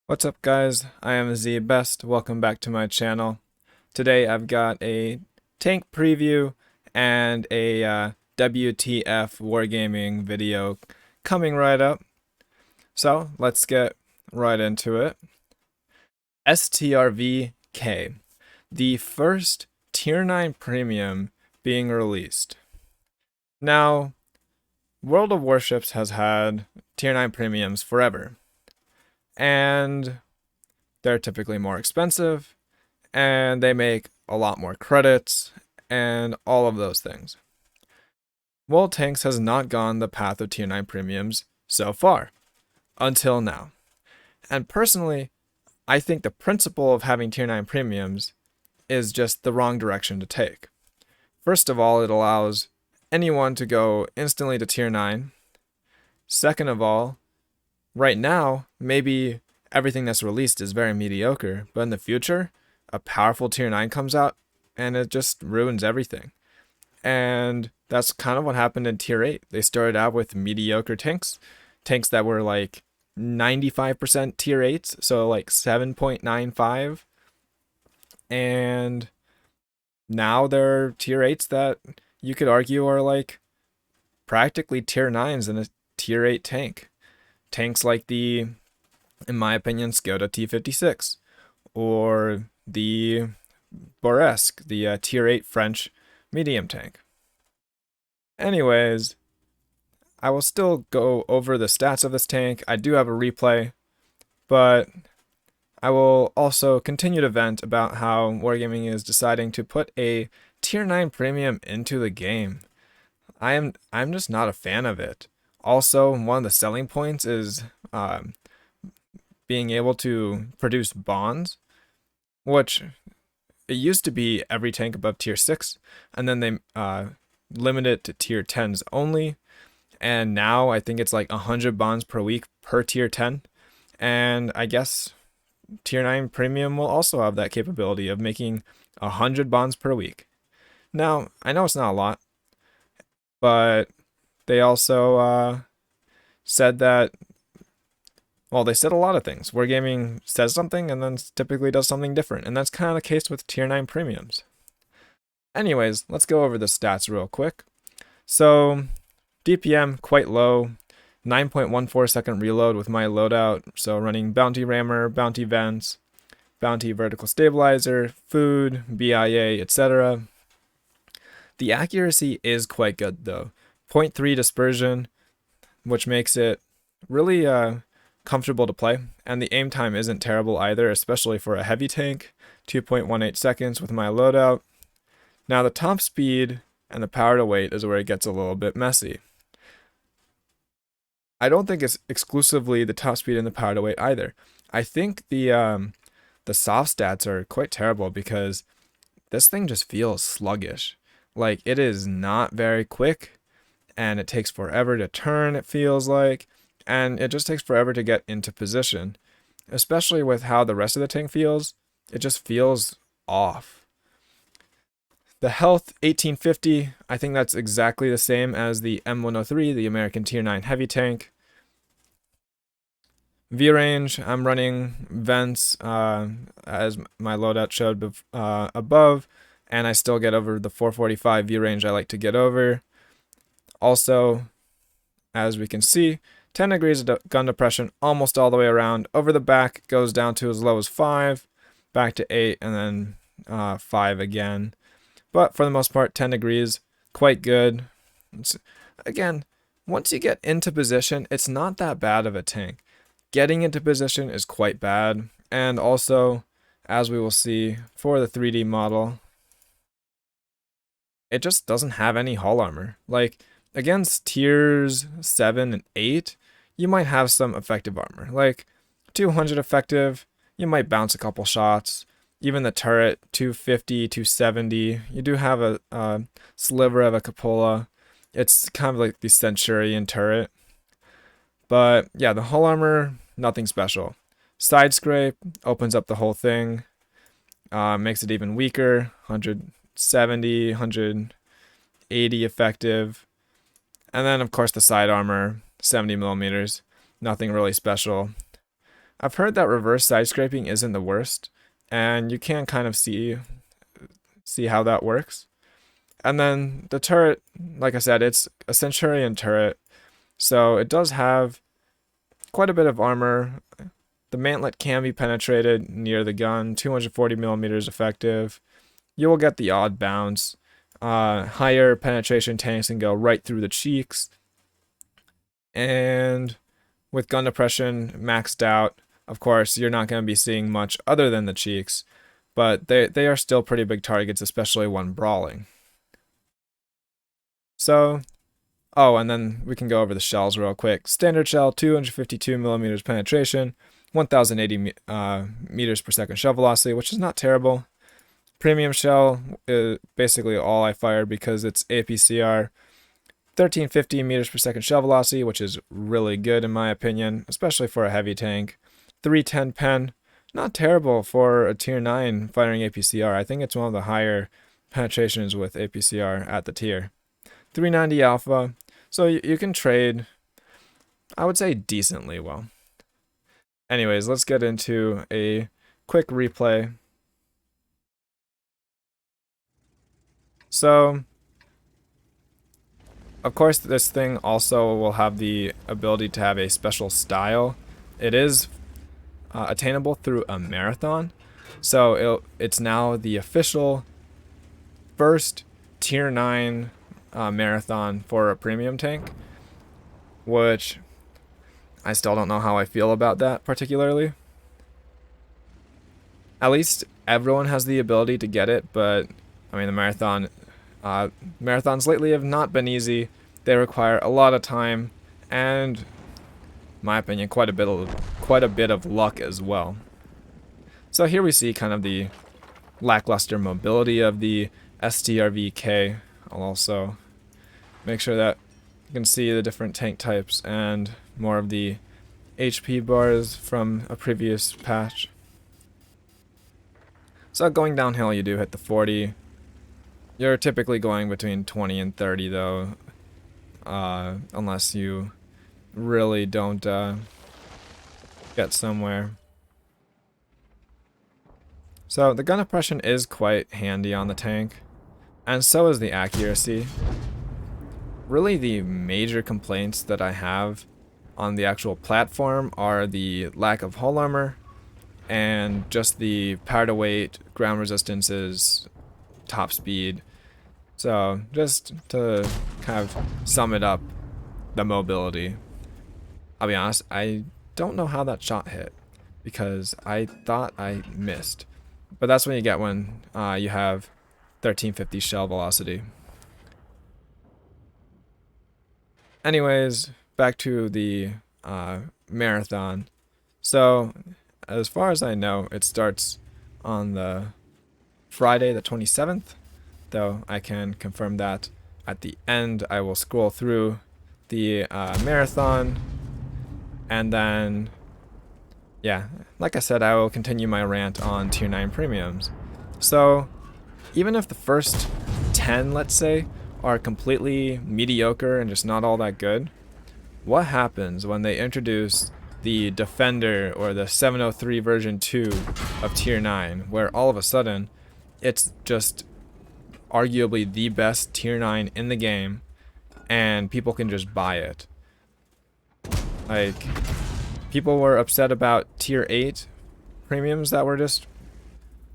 What's up guys, I am Z Best, welcome back to my channel. Today I've got a tank preview and a WTF wargaming video coming right up. So let's get right into it. Strv K, the first tier 9 premium being released. Now, World of Warships has had tier 9 premiums forever, and they're typically more expensive, and they make a lot more credits, and all of those things. World Tanks has not gone the path of tier 9 premiums so far, until now. And personally, I think the principle of having tier 9 premiums is just the wrong direction to take. First of all, it allows anyone to go instantly to tier 9. Second of all, right now, maybe everything that's released is very mediocre, but in the future, a powerful tier 9 comes out and it just ruins everything. And that's kind of what happened in tier 8. They started out with mediocre tanks that were like 95% tier 8s, so like 7.95. And now they're tier 8s that you could argue are like practically tier 9s in a tier 8 tank. Tanks like the, in my opinion, Skoda T56, or the Boresque, the tier 8 French medium tank. Anyways, I will still go over the stats of this tank. I do have a replay, but I will also continue to vent about how Wargaming is deciding to put a tier 9 premium into the game. I'm just not a fan of it. Also, one of the selling points is being able to produce bonds, which it used to be every tank above tier 6, and then they limit it to tier 10s only, and now I think it's like 100 bonds per week per tier 10, and I guess tier 9 premium will also have that capability of making 100 bonds per week. Now, I know it's not a lot, but they also said that, well, they said a lot of things. Wargaming says something and then typically does something different, and that's kind of the case with tier 9 premiums. Anyways, let's go over the stats real quick. So, DPM quite low, 9.14 second reload with my loadout, so running Bounty Rammer, Bounty Vents, Bounty Vertical Stabilizer, Food, BIA, etc. The accuracy is quite good though. 0.3 dispersion, which makes it really comfortable to play, and the aim time isn't terrible either, especially for a heavy tank. 2.18 seconds with my loadout. Now the top speed and the power to weight is where it gets a little bit messy. I don't think it's exclusively the top speed and the power to weight either. I think the soft stats are quite terrible because this thing just feels sluggish. Like, it is not very quick, and it takes forever to turn, it feels like, and it just takes forever to get into position. Especially with how the rest of the tank feels, it just feels off. The health, 1850, I think that's exactly the same as the M103, the American Tier 9 heavy tank. V range, I'm running vents as my loadout showed above, and I still get over the 445 V range I like to get over. Also, as we can see, 10 degrees of gun depression almost all the way around. Over the back goes down to as low as 5, back to 8, and then 5 again. But for the most part, 10 degrees, quite good. Again, once you get into position, it's not that bad of a tank. Getting into position is quite bad. And also, as we will see for the 3D model, it just doesn't have any hull armor. Like, against tiers 7 and 8, you might have some effective armor. Like, 200 effective, you might bounce a couple shots. Even the turret, 250, 270. You do have a sliver of a cupola. It's kind of like the Centurion turret. But yeah, the hull armor, nothing special. Side scrape opens up the whole thing. Makes it even weaker. 170, 180 effective. And then, of course, the side armor, 70 millimeters. Nothing really special. I've heard that reverse side scraping isn't the worst, and you can kind of see how that works. And then the turret, like I said, it's a Centurion turret, so it does have quite a bit of armor. The mantlet can be penetrated near the gun, 240 millimeters effective. You will get the odd bounce. Higher penetration tanks can go right through the cheeks. And with gun depression maxed out, of course, you're not going to be seeing much other than the cheeks, but they are still pretty big targets, especially when brawling. So, oh, and then we can go over the shells real quick. Standard shell, 252 millimeters penetration, 1080 meters per second shell velocity, which is not terrible. Premium shell is basically all I fired because it's APCR. 1350 meters per second shell velocity, which is really good in my opinion, especially for a heavy tank. 310 pen, not terrible for a tier 9 firing APCR. I think it's one of the higher penetrations with APCR at the tier. 390 alpha, so you can trade, I would say, decently well. Anyways, let's get into a quick replay. So, of course, this thing also will have the ability to have a special style. It is attainable through a marathon, so it's now the official first tier 9 marathon for a premium tank, which I still don't know how I feel about that particularly. At least everyone has the ability to get it, but I mean, the marathons lately have not been easy. They require a lot of time and, in my opinion, quite a bit of luck as well. So here we see kind of the lackluster mobility of the Strv K. I'll also make sure that you can see the different tank types and more of the HP bars from a previous patch. So going downhill, you do hit the 40. You're typically going between 20 and 30 though, unless you really don't get somewhere. So the gun depression is quite handy on the tank, and so is the accuracy. Really the major complaints that I have on the actual platform are the lack of hull armor and just the power to weight, ground resistances, top speed. So just to kind of sum it up, the mobility. I'll be honest, I don't know how that shot hit because I thought I missed. But that's what you get when you have 1350 shell velocity. Anyways, back to the marathon. So, as far as I know, it starts on the Friday the 27th, though I can confirm that at the end. I will scroll through the marathon, and then, yeah, like I said, I will continue my rant on tier 9 premiums. So, even if the first 10, let's say, are completely mediocre and just not all that good, what happens when they introduce the Defender or the 703 version 2 of tier 9, where all of a sudden it's just arguably the best tier 9 in the game and people can just buy it? Like, people were upset about tier 8 premiums that were just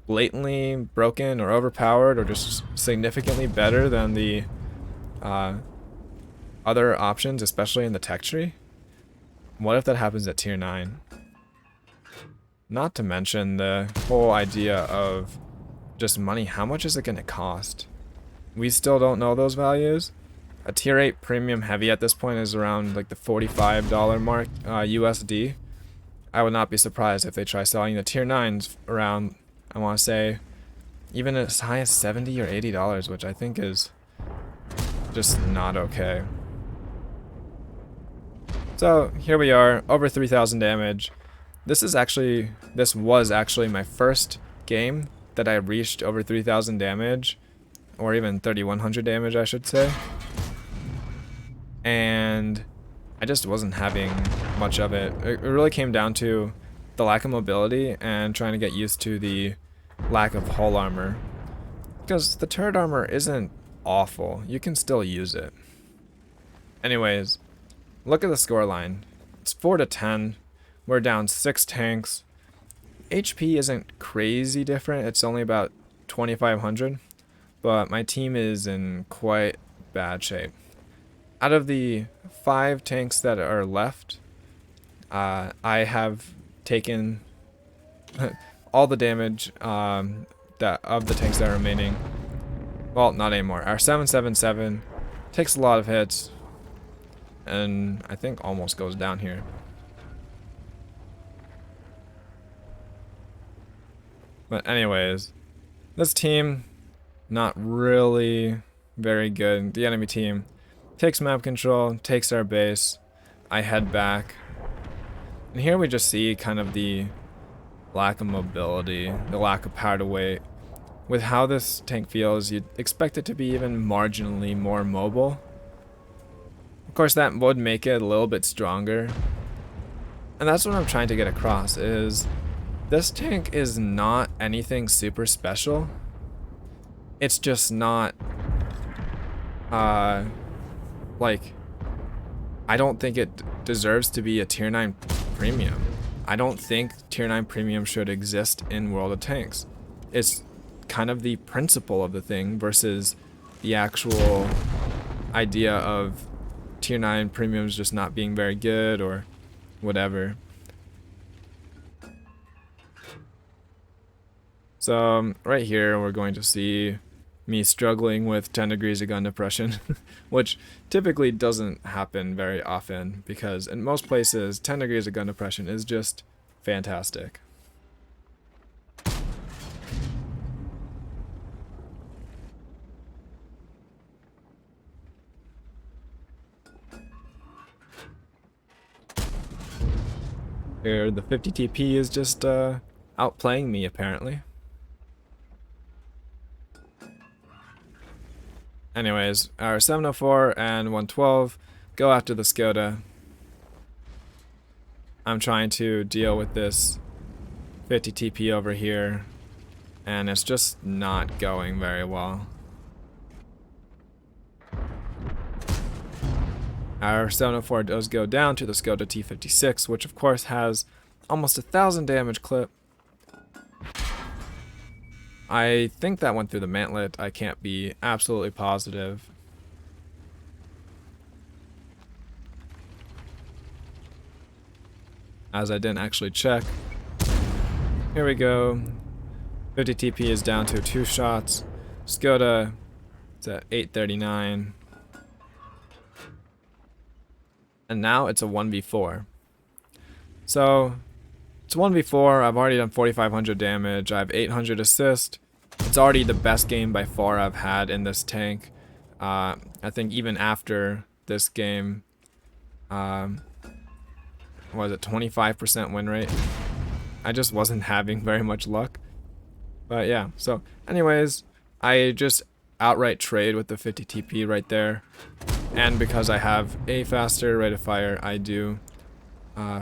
blatantly broken or overpowered or just significantly better than the other options, especially in the tech tree. What if that happens at tier 9? Not to mention the whole idea of just money. How much is it going to cost? We still don't know those values. A tier 8 premium heavy at this point is around like the $45 mark USD. I would not be surprised if they try selling the tier 9s around, I want to say, even as high as $70 or $80, which I think is just not okay. So here we are, over 3,000 damage. This was actually my first game that I reached over 3,000 damage, or even 3,100 damage, I should say. And I just wasn't having much of it. It really came down to the lack of mobility and trying to get used to the lack of hull armor. Because the turret armor isn't awful. You can still use it. Anyways, look at the scoreline. It's 4-10. We're down 6 tanks. HP isn't crazy different. It's only about 2,500. But my team is in quite bad shape. Out of the 5 tanks that are left, I have taken all the damage that of the tanks that are remaining. Well, not anymore. Our 777 takes a lot of hits, and I think almost goes down here. But anyways, this team, not really very good. The enemy team takes map control, takes our base. I head back. And here we just see kind of the lack of mobility, the lack of power to weight. With how this tank feels, you'd expect it to be even marginally more mobile. Of course, that would make it a little bit stronger. And that's what I'm trying to get across, is this tank is not anything super special. It's just not, like, I don't think it deserves to be a tier 9 premium. I don't think tier 9 premium should exist in World of Tanks. It's kind of the principle of the thing versus the actual idea of tier 9 premiums just not being very good or whatever. So right here we're going to see me struggling with 10 degrees of gun depression, which typically doesn't happen very often because in most places 10 degrees of gun depression is just fantastic. Here the 50 TP is just outplaying me apparently. Anyways, our 704 and 112 go after the Skoda. I'm trying to deal with this 50 TP over here, and it's just not going very well. Our 704 does go down to the Skoda T56, which of course has almost 1,000 damage clip. I think that went through the mantlet. I can't be absolutely positive. As I didn't actually check. Here we go. 50 TP is down to 2 shots. Skoda, it's at 839. And now it's a 1v4. So it's 1v4. I've already done 4,500 damage. I have 800 assist. It's already the best game by far I've had in this tank. I think even after this game, what was it, 25% win rate? I just wasn't having very much luck. But yeah, so anyways, I just outright trade with the 50 TP right there. And because I have a faster rate of fire, I do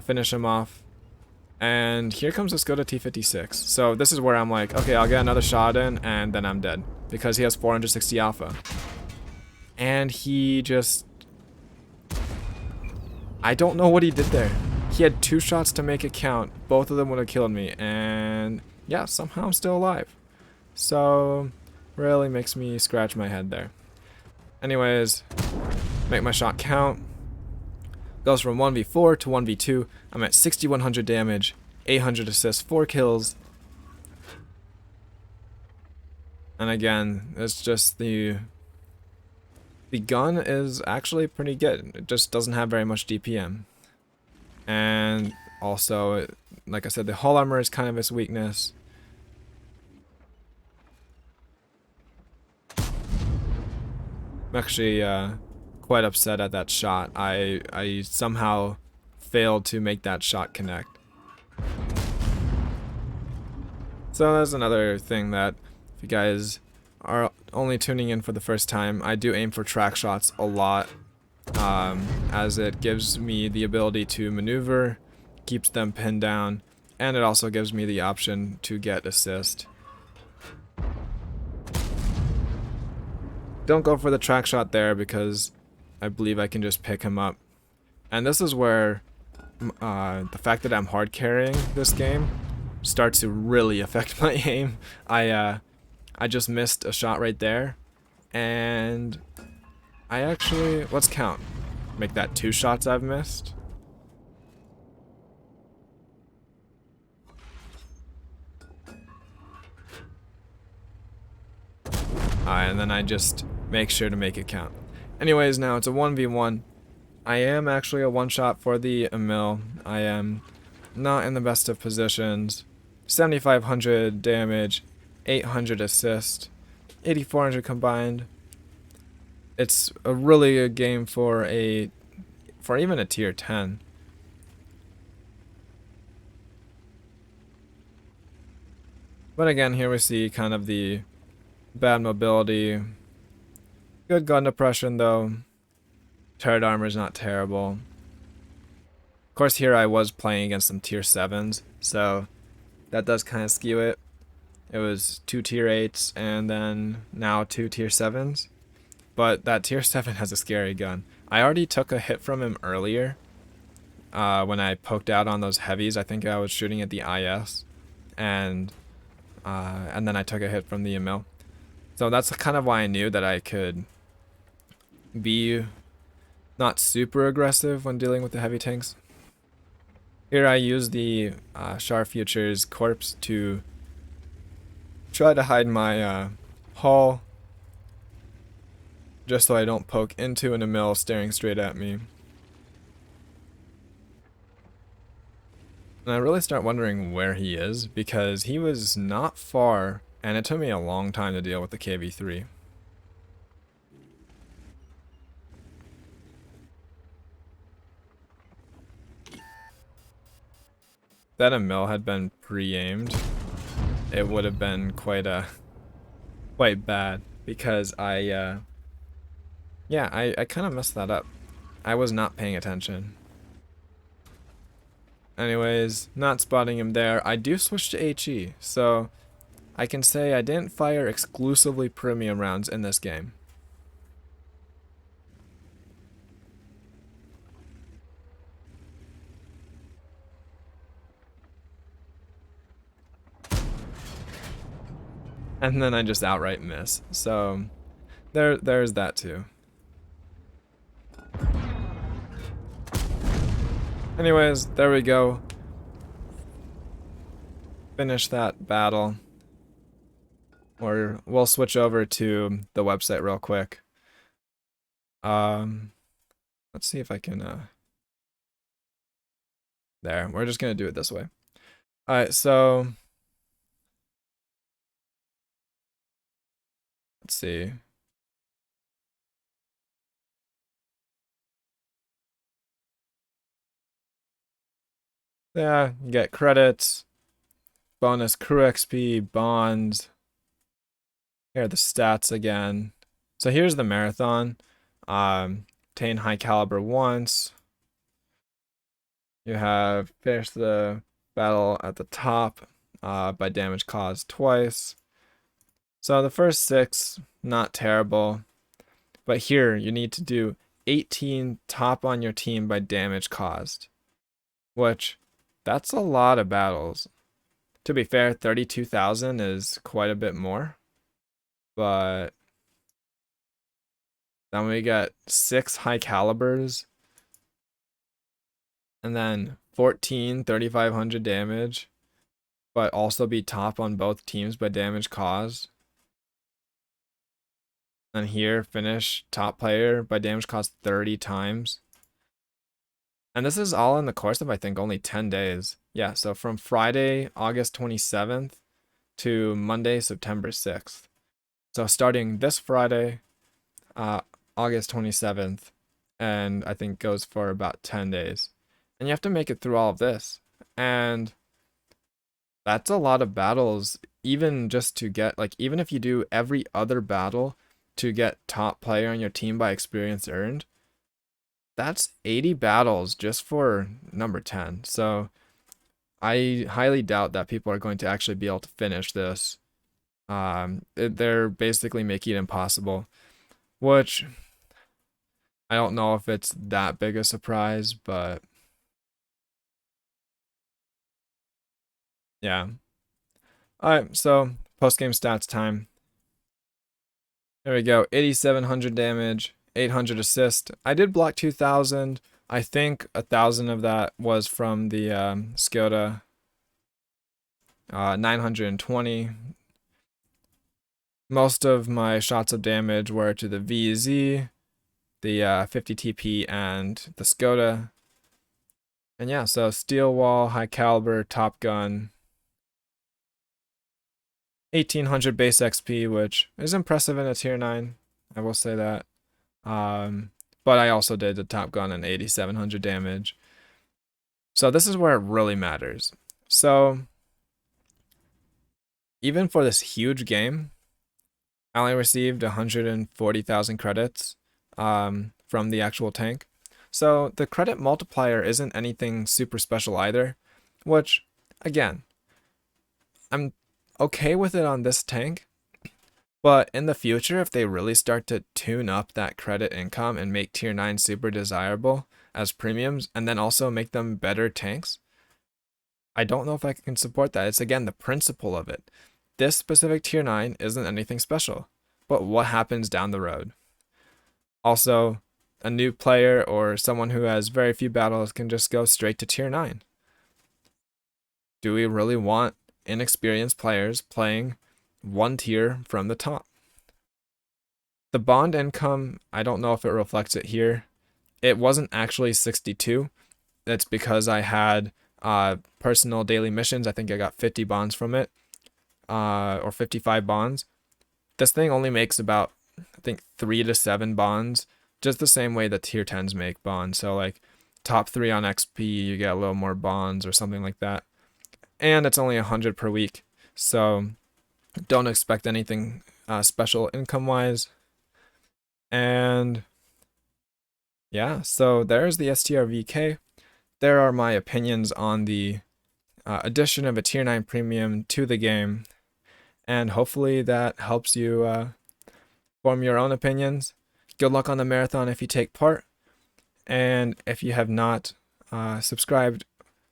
finish him off. And here comes the Skoda T56. So this is where I'm like, okay, I'll get another shot in, and then I'm dead. Because he has 460 alpha. And he just... I don't know what he did there. He had 2 shots to make it count. Both of them would have killed me. And yeah, somehow I'm still alive. So, really makes me scratch my head there. Anyways, make my shot count. Goes from 1v4 to 1v2. I'm at 6,100 damage, 800 assists, 4 kills. And again, it's just the gun is actually pretty good. It just doesn't have very much DPM. And also, like I said, the hull armor is kind of its weakness. I'm actually quite upset at that shot. I somehow failed to make that shot connect. So that's another thing that if you guys are only tuning in for the first time, I do aim for track shots a lot, as it gives me the ability to maneuver, keeps them pinned down, And it also gives me the option to get assist. Don't go for the track shot there because I believe I can just pick him up. And this is where the fact that I'm hard carrying this game starts to really affect my aim. I just missed a shot right there, and I actually, let's count. Make that 2 shots I've missed. And then I just make sure to make it count. Anyways, now it's a 1v1. I am actually a one-shot for the Emil. I am not in the best of positions. 7,500 damage, 800 assist, 8,400 combined. It's a really good game for even a tier 10. But again, here we see kind of the bad mobility. Good gun depression though. Turret armor is not terrible. Of course, here I was playing against some tier 7s, so that does kind of skew it. It was 2 tier 8s and then now 2 tier 7s. But that tier 7 has a scary gun. I already took a hit from him earlier when I poked out on those heavies. I think I was shooting at the IS, and then I took a hit from the Emil. So that's kind of why I knew that I could be not super aggressive when dealing with the heavy tanks. Here I use the Strv Future's corpse to try to hide my hull, just so I don't poke into an Emil staring straight at me. And I really start wondering where he is, because he was not far, and it took me a long time to deal with the KV-3. If that Emil had been pre-aimed, it would have been quite bad, because I kind of messed that up. I was not paying attention. Anyways, not spotting him there. I do switch to HE, so I can say I didn't fire exclusively premium rounds in this game. And then I just outright miss. So there's that too. Anyways, there we go. Finish that battle. Or we'll switch over to the website real quick. Let's see if I can there. We're just gonna do it this way. Alright, so let's see. Yeah, you get credits, bonus crew XP, bonds. Here are the stats again. So here's the marathon. Obtain high caliber once. You have finished the battle at the top by damage caused twice. So the first 6, not terrible. But here you need to do 18 top on your team by damage caused, which that's a lot of battles. To be fair, 32,000 is quite a bit more. But then we get 6 high calibers. And then 14 3,500 damage. But also be top on both teams by damage caused. And here, finish top player by damage caused 30 times. And this is all in the course of, I think, only 10 days. Yeah, so from Friday, August 27th to Monday, September 6th. So starting this Friday, August 27th, and I think goes for about 10 days. And you have to make it through all of this. And that's a lot of battles, even just to get, like, even if you do every other battle to get top player on your team by experience earned, that's 80 battles just for number 10. So I highly doubt that people are going to actually be able to finish this. They're basically making it impossible, which I don't know if it's that big a surprise, but yeah. Alright, so post game stats time. There we go. 8,700 damage, 800 assist. I did block 2,000. I think 1,000 of that was from the Skoda. 920. Most of my shots of damage were to the VZ, the 50 TP, and the Skoda. And yeah, so steel wall, high caliber, top gun, 1,800 base XP, which is impressive in a tier 9. I will say that. But I also did the top gun and 8,700 damage. So this is where it really matters. So even for this huge game, I only received 140,000 credits from the actual tank. So the credit multiplier isn't anything super special either, which, again, I'm okay with it on this tank, but in the future, if they really start to tune up that credit income and make tier 9 super desirable as premiums, and then also make them better tanks, I don't know if I can support that. It's, again, the principle of it. This specific tier 9 isn't anything special, but what happens down the road? Also, a new player or someone who has very few battles can just go straight to tier 9. Do we really want inexperienced players playing one tier from the top? The bond income, I don't know if it reflects it here. It wasn't actually 62. That's because I had personal daily missions. I think I got 50 bonds from it, or 55 bonds. This thing only makes about, I think, 3 to 7 bonds, just the same way that tier 10s make bonds. So like top 3 on XP, you get a little more bonds or something like that. And it's only 100 per week, so don't expect anything special income-wise. And yeah, so there's the Strv K. There are my opinions on the addition of a tier 9 premium to the game, and hopefully that helps you form your own opinions. Good luck on the marathon if you take part, and if you have not subscribed,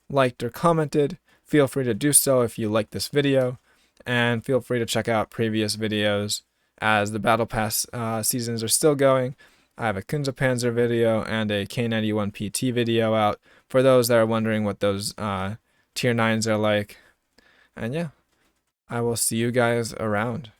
liked, or commented, feel free to do so if you like this video, and feel free to check out previous videos as the Battle Pass seasons are still going. I have a Kunze-Panzer video and a K91 PT video out for those that are wondering what those tier 9s are like. And yeah, I will see you guys around.